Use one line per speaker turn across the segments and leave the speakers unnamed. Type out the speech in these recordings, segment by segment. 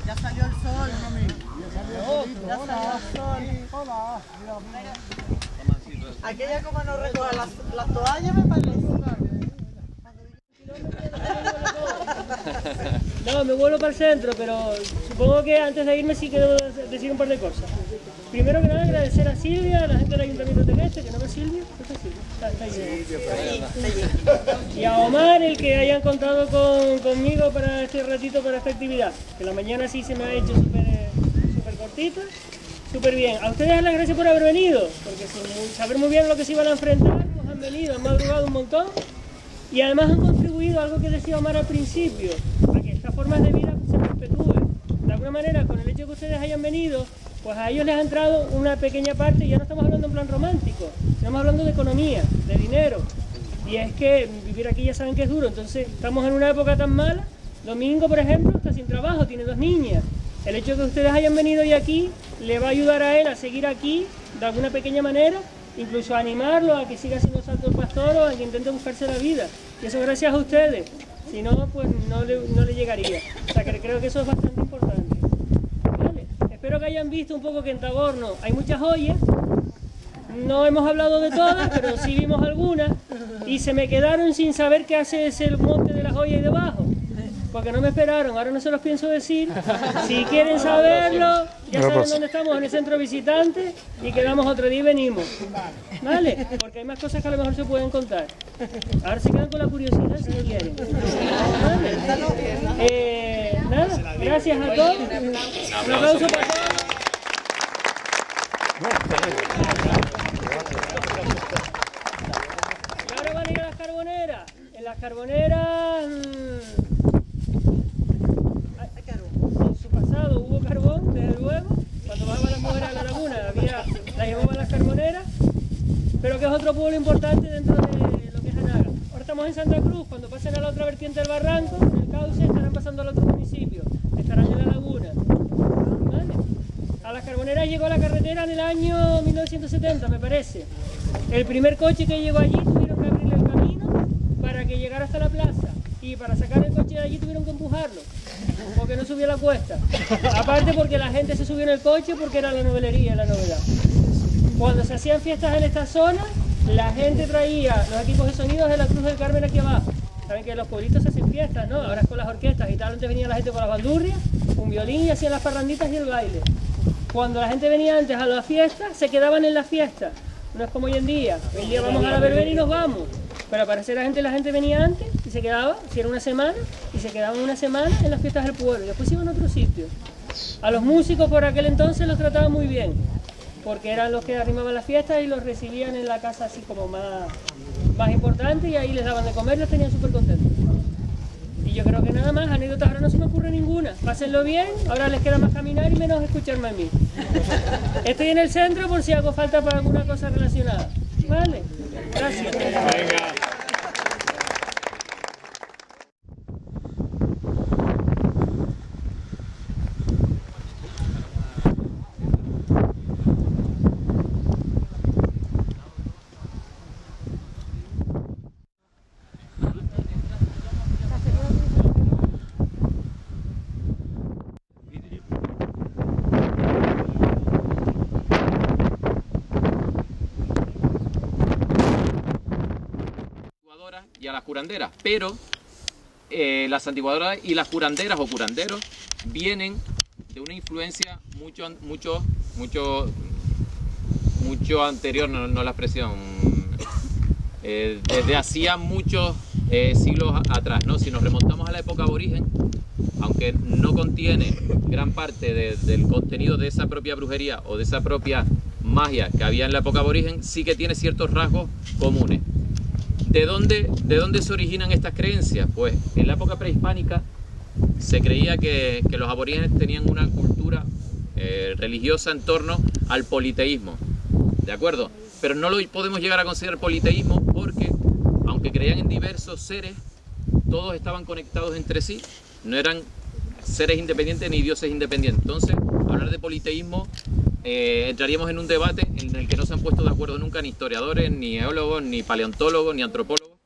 Ya salió el sol. Ya salió el sol. Aquella como no recoge las toallas me parece.
No, me vuelvo para el centro, pero supongo que antes de irme sí que debo decir un par de cosas. Primero que nada agradecer a Silvia, a la gente del Ayuntamiento de Tegueste, que no es Silvia, ¿qué es Silvia? Está ahí. Y a Omar, el que hayan contado conmigo para este ratito, para esta actividad, que la mañana sí se me ha hecho súper cortita, súper bien. A ustedes las gracias por haber venido, porque sin saber muy bien lo que se iban a enfrentar, nos han venido, han madrugado un montón. Y además han contribuido a algo que decía Omar al principio, a que estas formas de vida se perpetúen. De alguna manera, con el hecho de que ustedes hayan venido, pues a ellos les ha entrado una pequeña parte, y ya no estamos hablando en plan romántico, estamos hablando de economía, de dinero. Y es que vivir aquí ya saben que es duro, entonces estamos en una época tan mala. Domingo, por ejemplo, está sin trabajo, tiene 2 niñas. El hecho de que ustedes hayan venido hoy aquí, le va a ayudar a él a seguir aquí, de alguna pequeña manera, incluso a animarlo a que siga siendo santo el pastor o a que intente buscarse la vida. Y eso gracias a ustedes, si no, pues no le llegaría. O sea que creo que eso es bastante importante. ¿Vale? Espero que hayan visto un poco que en Taborno hay muchas joyas. No hemos hablado de todas, pero sí vimos algunas. Y se me quedaron sin saber qué hace ese monte de las joyas ahí debajo. Porque no me esperaron, ahora no se los pienso decir. Si quieren saberlo, ya saben dónde estamos, en el centro visitante, y quedamos otro día y venimos. ¿Vale? Porque hay más cosas que a lo mejor se pueden contar. Ahora se quedan con la curiosidad si quieren. ¿Vale? Nada, gracias a todos. Un aplauso para todos. Y ahora van a ir a las carboneras. En las carboneras... En su pasado hubo carbón, desde luego, cuando bajaban las mujeres a la laguna, las llevaban a las carboneras, pero que es otro pueblo importante dentro de lo que es Anaga. Ahora estamos en Santa Cruz, cuando pasen a la otra vertiente del barranco, en el cauce, estarán pasando al otro municipio, estarán en la laguna. ¿Vale? A las carboneras llegó la carretera en el año 1970, me parece. El primer coche que llegó allí tuvieron que abrirle el camino para que llegara hasta la plaza. Y para sacar el coche de allí tuvieron que empujarlo, porque no subía la cuesta. Aparte porque la gente se subió en el coche porque era la novelería, la novedad. Cuando se hacían fiestas en esta zona, la gente traía los equipos de sonido de la Cruz del Carmen aquí abajo. Saben que en los pueblitos se hacen fiestas, ¿no? Ahora es con las orquestas y tal, antes venía la gente con las bandurrias, un violín y hacían las parranditas y el baile. Cuando la gente venía antes a la fiesta, se quedaban en la fiesta. No es como hoy en día. Hoy en día vamos a la verbena y nos vamos. Pero para hacer la gente venía antes y se quedaba, si era una semana, y se quedaban una semana en las fiestas del pueblo. Y después iban a otro sitio. A los músicos por aquel entonces los trataban muy bien, porque eran los que arrimaban las fiestas y los recibían en la casa así como más importante, y ahí les daban de comer y los tenían súper contentos. Y yo creo que nada más, anécdotas ahora no se me ocurre ninguna. Pásenlo bien, ahora les queda más caminar y menos escucharme a mí. Estoy en el centro por si hago falta para alguna cosa relacionada. ¿Vale? Gracias. Venga.
Y a las curanderas, pero las santiguadoras y las curanderas o curanderos vienen de una influencia mucho anterior, no la expresión, desde hacía muchos siglos atrás, ¿no? Si nos remontamos a la época aborigen, aunque no contiene gran parte del contenido de esa propia brujería o de esa propia magia que había en la época aborigen, sí que tiene ciertos rasgos comunes. ¿De dónde se originan estas creencias? Pues en la época prehispánica se creía que los aborígenes tenían una cultura religiosa en torno al politeísmo, ¿de acuerdo? Pero no lo podemos llegar a considerar politeísmo porque, aunque creían en diversos seres, todos estaban conectados entre sí, no eran seres independientes ni dioses independientes. Entonces, hablar de politeísmo, entraríamos en un debate en el que no se han puesto de acuerdo nunca ni historiadores, ni geólogos, ni paleontólogos, ni antropólogos,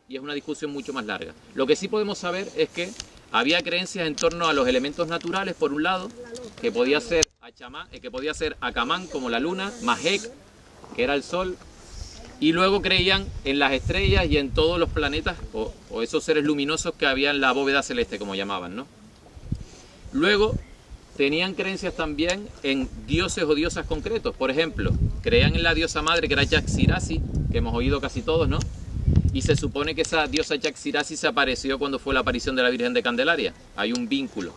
y es una discusión mucho más larga. Lo que sí podemos saber es que había creencias en torno a los elementos naturales, por un lado, que podía ser Acamán, como la luna, Mahek, que era el sol, y luego creían en las estrellas y en todos los planetas, o esos seres luminosos que había en la bóveda celeste, como llamaban, ¿no? Luego, tenían creencias también en dioses o diosas concretos. Por ejemplo, creían en la diosa madre, que era Yaxirasi, que hemos oído casi todos, ¿no? Y se supone que esa diosa Yaxirasi se apareció cuando fue la aparición de la Virgen de Candelaria. Hay un vínculo.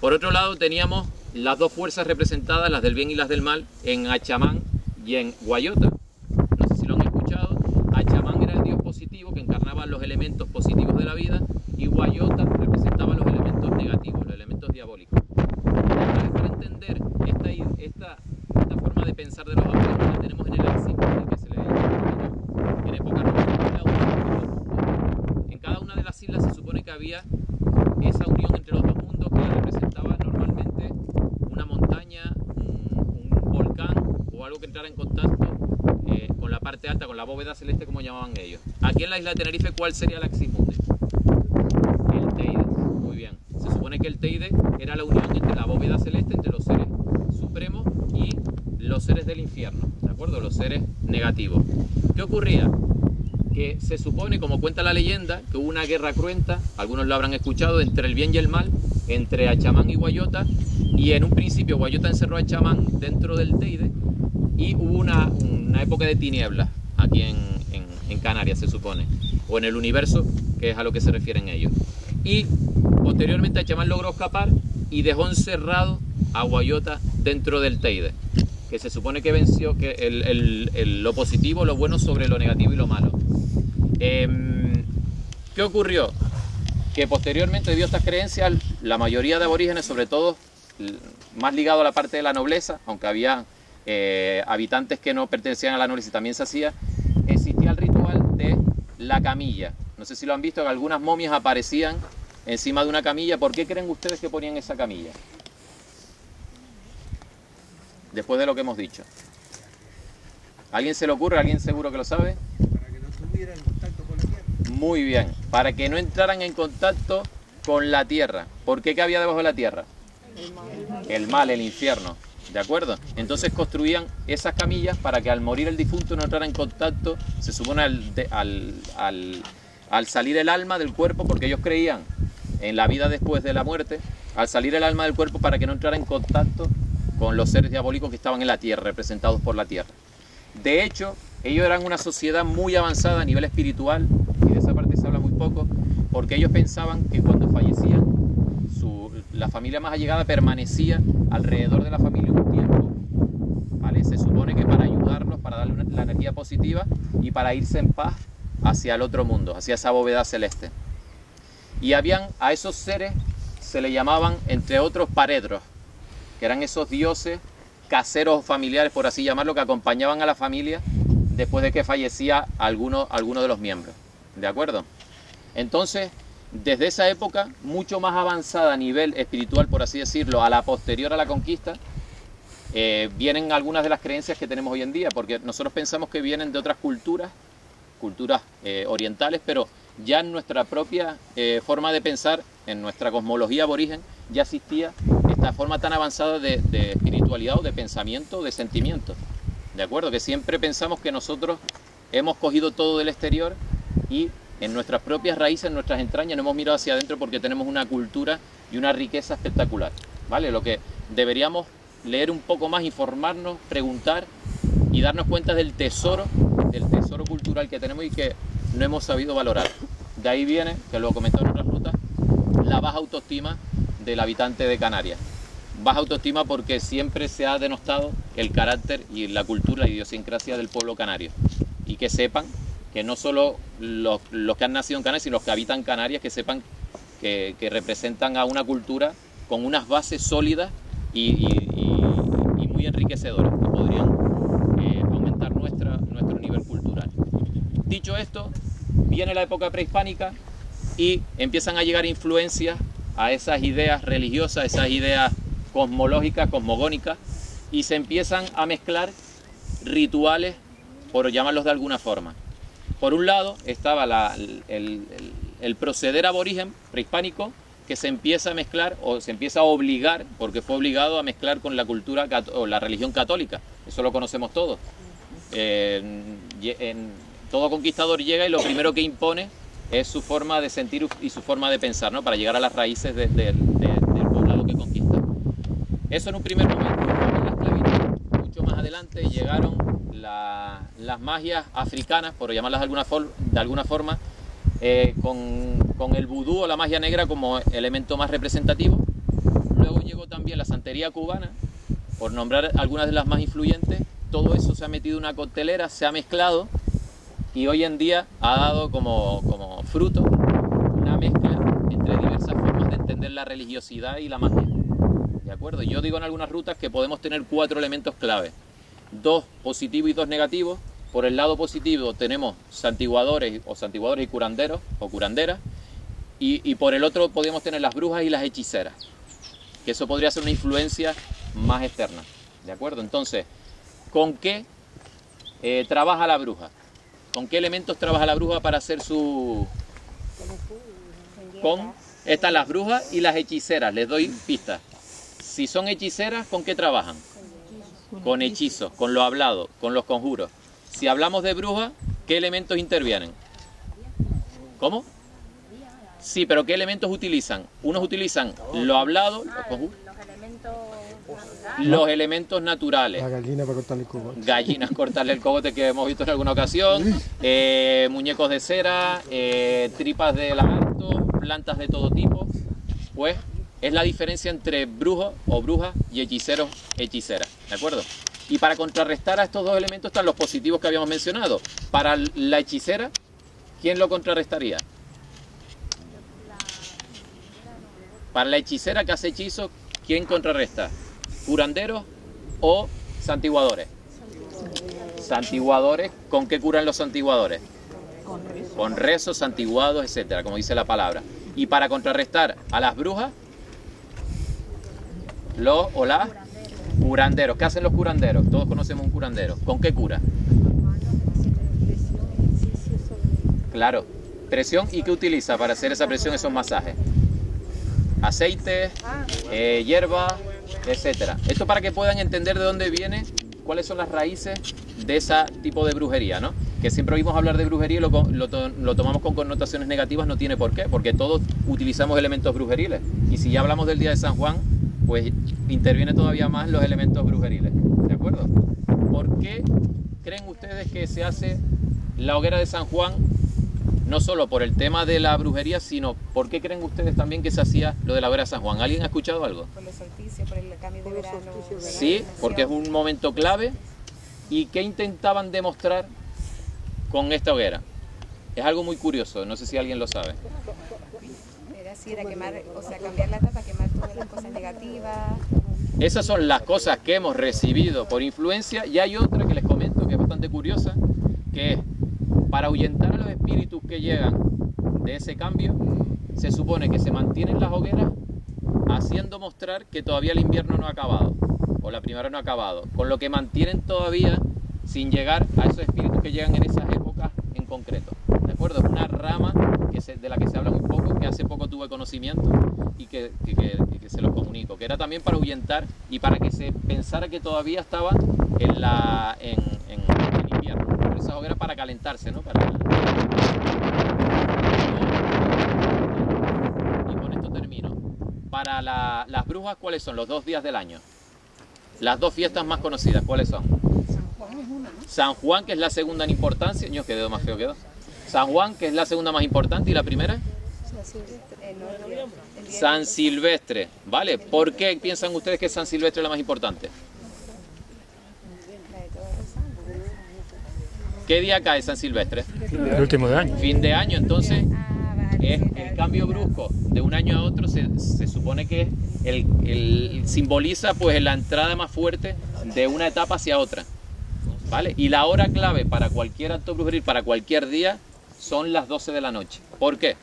Por otro lado, teníamos las dos fuerzas representadas, las del bien y las del mal, en Achamán y en Guayota. No sé si lo han escuchado. Achamán era el dios positivo, que encarnaba los elementos positivos de la vida, y Guayota representaba los elementos negativos, los elementos diabólicos. Para entender esta forma de pensar de los aborígenes, la tenemos en el Axis, que se le en época romana. En cada una de las islas se supone que había esa unión entre los dos mundos, que la representaba normalmente una montaña, un volcán o algo que entrara en contacto con la parte alta, con la bóveda celeste, como llamaban ellos. Aquí en la isla de Tenerife, ¿cuál sería el Axis Mundi? El Teide. Muy bien. Se supone que el Teide era la unión entre la bóveda celeste, entre los seres supremos y los seres del infierno, ¿de acuerdo? Los seres negativos. ¿Qué ocurría? Que se supone, como cuenta la leyenda, que hubo una guerra cruenta, algunos lo habrán escuchado, entre el bien y el mal, entre Achamán y Guayota, y en un principio Guayota encerró a Achamán dentro del Teide, y hubo una época de tinieblas aquí en Canarias, se supone, o en el universo, que es a lo que se refieren ellos. Y posteriormente Achamán logró escapar y dejó encerrado a Guayota dentro del Teide, que se supone que venció lo positivo, lo bueno sobre lo negativo y lo malo. ¿Qué ocurrió? Que posteriormente, debido a estas creencias, la mayoría de aborígenes, sobre todo más ligado a la parte de la nobleza, aunque había habitantes que no pertenecían a la nobleza y también se hacía, existía el ritual de la camilla. No sé si lo han visto, que algunas momias aparecían encima de una camilla. ¿Por qué creen ustedes que ponían esa camilla? Después de lo que hemos dicho. ¿Alguien se le ocurre? ¿Alguien seguro que lo sabe?
Para que no estuvieran en contacto con la tierra.
Muy bien. Para que no entraran en contacto con la tierra. ¿Por qué? ¿Qué había debajo de la tierra? El mal, el infierno. ¿De acuerdo? Entonces construían esas camillas para que al morir el difunto no entrara en contacto, se supone al salir el alma del cuerpo, porque ellos creían en la vida después de la muerte, al salir el alma del cuerpo para que no entrara en contacto con los seres diabólicos que estaban en la tierra, representados por la tierra. De hecho, ellos eran una sociedad muy avanzada a nivel espiritual, y de esa parte se habla muy poco, porque ellos pensaban que cuando fallecían, la familia más allegada permanecía alrededor de la familia un tiempo, ¿vale? Se supone que para ayudarlos, para darle la energía positiva y para irse en paz hacia el otro mundo, hacia esa bóveda celeste. Y a esos seres se le llamaban, entre otros, paredros, que eran esos dioses caseros familiares, por así llamarlo, que acompañaban a la familia después de que fallecía alguno de los miembros. ¿De acuerdo? Entonces, desde esa época, mucho más avanzada a nivel espiritual, por así decirlo, a la posterior a la conquista, vienen algunas de las creencias que tenemos hoy en día, porque nosotros pensamos que vienen de otras culturas orientales, pero ya en nuestra propia forma de pensar, en nuestra cosmología aborigen, ya existía esta forma tan avanzada de espiritualidad o de pensamiento, de sentimiento. ¿De acuerdo? Que siempre pensamos que nosotros hemos cogido todo del exterior y en nuestras propias raíces, en nuestras entrañas, no hemos mirado hacia adentro porque tenemos una cultura y una riqueza espectacular, ¿vale? Lo que deberíamos leer un poco más, informarnos, preguntar y darnos cuenta del tesoro cultural que tenemos y que no hemos sabido valorar. De ahí viene, que lo he comentado en otras rutas, la baja autoestima del habitante de Canarias. Baja autoestima porque siempre se ha denostado el carácter y la cultura y idiosincrasia del pueblo canario. Y que sepan que no solo los que han nacido en Canarias, sino los que habitan Canarias, que sepan que representan a una cultura con unas bases sólidas y muy enriquecedoras, que podrían aumentar nuestro nivel cultural. Dicho esto, viene la época prehispánica y empiezan a llegar influencias a esas ideas religiosas, esas ideas cosmológicas, cosmogónicas, y se empiezan a mezclar rituales, por llamarlos de alguna forma. Por un lado estaba el proceder aborigen prehispánico, que se empieza a mezclar o se empieza a obligar, porque fue obligado a mezclar con la cultura o la religión católica. Eso lo conocemos todos. Todo conquistador llega y lo primero que impone es su forma de sentir y su forma de pensar, ¿no? Para llegar a las raíces del poblado que conquista. Eso en un primer momento, en la esclavitud. Mucho más adelante llegaron las magias africanas, por llamarlas de alguna forma, con el vudú o la magia negra como elemento más representativo. Luego llegó también la santería cubana, por nombrar algunas de las más influyentes. Todo eso se ha metido en una coctelera, se ha mezclado y hoy en día ha dado como fruto una mezcla entre diversas formas de entender la religiosidad y la magia. ¿De acuerdo? Yo digo en algunas rutas que podemos tener 4 elementos clave: 2 positivos y 2 negativos. Por el lado positivo tenemos santiguadores y curanderos o curanderas, y por el otro podemos tener las brujas y las hechiceras, que eso podría ser una influencia más externa. ¿De acuerdo? Entonces, ¿con qué trabaja la bruja? ¿Con qué elementos trabaja la bruja para hacer su...? Están las brujas y las hechiceras, les doy pistas. Si son hechiceras, ¿con qué trabajan? Con hechizos, con lo hablado, con los conjuros. Si hablamos de brujas, ¿qué elementos intervienen? ¿Cómo? Sí, pero ¿qué elementos utilizan? Unos utilizan lo hablado, los conjuros. Los elementos naturales.
La gallina para cortarle el cogote.
Gallinas, cortarle el cogote, que hemos visto en alguna ocasión. Muñecos de cera, tripas de lagarto, plantas de todo tipo. Pues es la diferencia entre brujo o bruja y hechiceros, hechiceras. ¿De acuerdo? Y para contrarrestar a estos dos elementos están los positivos que habíamos mencionado. Para la hechicera, ¿quién lo contrarrestaría? Para la hechicera que hace hechizos, ¿quién contrarresta? ¿Curanderos o santiguadores? Santiguadores. ¿Con qué curan los santiguadores? Con rezos, santiguados, etcétera, como dice la palabra. Y para contrarrestar a las brujas, los o las curanderos. ¿Qué hacen los curanderos? Todos conocemos un curandero. ¿Con qué cura? Claro, presión. ¿Y qué utiliza para hacer esa presión, esos masajes? Aceite, hierba, etcétera. Esto para que puedan entender de dónde viene, cuáles son las raíces de ese tipo de brujería, ¿no? Que siempre oímos hablar de brujería y lo tomamos con connotaciones negativas. No tiene por qué, porque todos utilizamos elementos brujeriles. Y si ya hablamos del día de San Juan, pues interviene todavía más los elementos brujeriles. ¿De acuerdo? ¿Por qué creen ustedes que se hace la hoguera de San Juan? No solo por el tema de la brujería, sino ¿por qué creen ustedes también que se hacía lo de la hoguera de San Juan? ¿Alguien ha escuchado algo?
Por los solsticios, por el cambio de verano.
Sí, porque es un momento clave. ¿Y qué intentaban demostrar con esta hoguera? Es algo muy curioso, no sé si alguien lo sabe.
Era quemar, o sea, cambiar la tapa, quemar todas las cosas negativas.
Esas son las cosas que hemos recibido por influencia, y hay otra que les comento que es bastante curiosa, que es para ahuyentar a los espíritus que llegan de ese cambio. Se supone que se mantienen las hogueras haciendo mostrar que todavía el invierno no ha acabado o la primavera no ha acabado, con lo que mantienen todavía sin llegar a esos espíritus que llegan en esas épocas en concreto. ¿De acuerdo? Es una rama de la que se habla muy poco, que hace poco tuve conocimiento y que se los comunico, que era también para ahuyentar y para que se pensara que todavía estaba en invierno. Pero esa hoguera para calentarse, ¿no? Y con esto termino. Para las brujas, ¿cuáles son los 2 días del año? Las 2 fiestas más conocidas, ¿cuáles son? San Juan, que es la segunda en importancia. Ño, qué dedo más feo quedó. San Juan, que es la segunda más importante, y la primera. San Silvestre, ¿vale? ¿Por qué piensan ustedes que San Silvestre es la más importante? ¿Qué día cae San Silvestre?
El último de año.
Fin de año, entonces es el cambio brusco de un año a otro. Se supone que simboliza pues la entrada más fuerte de una etapa hacia otra, ¿vale? Y la hora clave para cualquier acto brujeril, para cualquier día, son las 12 de la noche. ¿Por qué?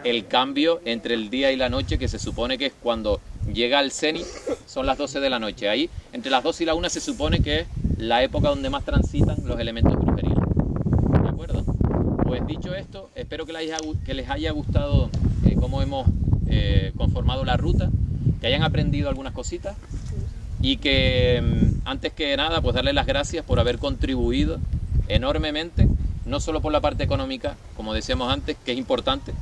El cambio entre el día y la noche, que se supone que es cuando llega al cenit, son las 12 de la noche. Ahí, entre las 12 y la 1, se supone que es la época donde más transitan los elementos brujeriles. ¿De acuerdo? Pues dicho esto, espero que les haya gustado formado la ruta, que hayan aprendido algunas cositas y que antes que nada pues darles las gracias por haber contribuido enormemente, no solo por la parte económica, como decíamos antes, que es importante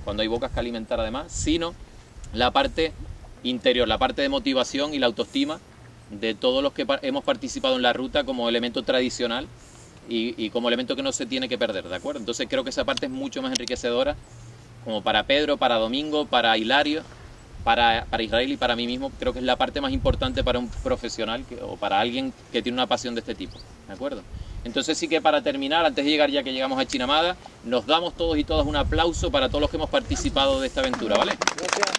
cuando hay bocas que alimentar además, sino la parte interior, la parte de motivación y la autoestima de todos los que hemos participado en la ruta como elemento tradicional y como elemento que no se tiene que perder, ¿de acuerdo? Entonces creo que esa parte es mucho más enriquecedora, como para Pedro, para Domingo, para Hilario, para Israel y para mí mismo. Creo que es la parte más importante para un profesional o para alguien que tiene una pasión de este tipo, ¿de acuerdo? Entonces sí que para terminar, antes de llegar ya que llegamos a Chinamada, nos damos todos y todas un aplauso para todos los que hemos participado de esta aventura, ¿vale? Gracias.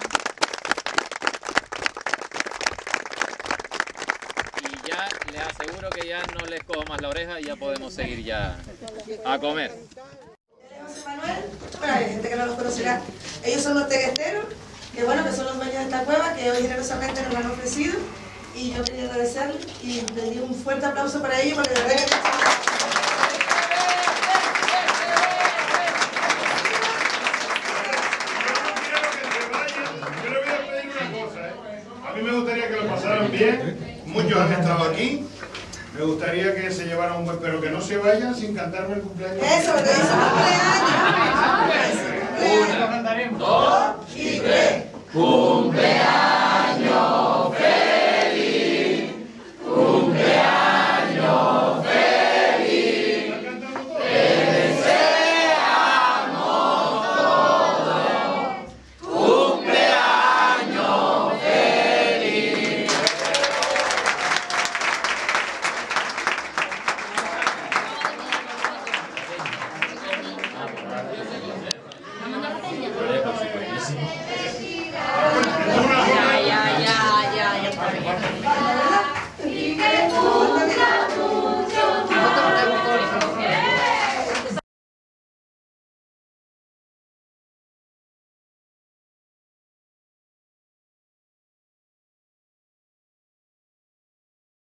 Y ya les aseguro que ya no les cojo más la oreja y ya podemos seguir ya a comer.
José Manuel, bueno, hay gente que no los conocerá. Ellos son los teguesteros, que bueno, que son los dueños de esta cueva, que hoy generosamente nos la han ofrecido. Y yo quería agradecerles y pedir un fuerte aplauso para ellos, porque de verdad que...
Yo le voy a pedir una cosa, A mí me gustaría que lo pasaran bien. Muchos han estado aquí. Me gustaría que se llevaran un buen, pero que no se vayan sin cantarme el cumpleaños.
Eso, que dice cumpleaños. 1, 2 y 3. Cumpleaños feliz. Cumpleaños feliz. Te deseamos todos. Cumpleaños feliz. Ya.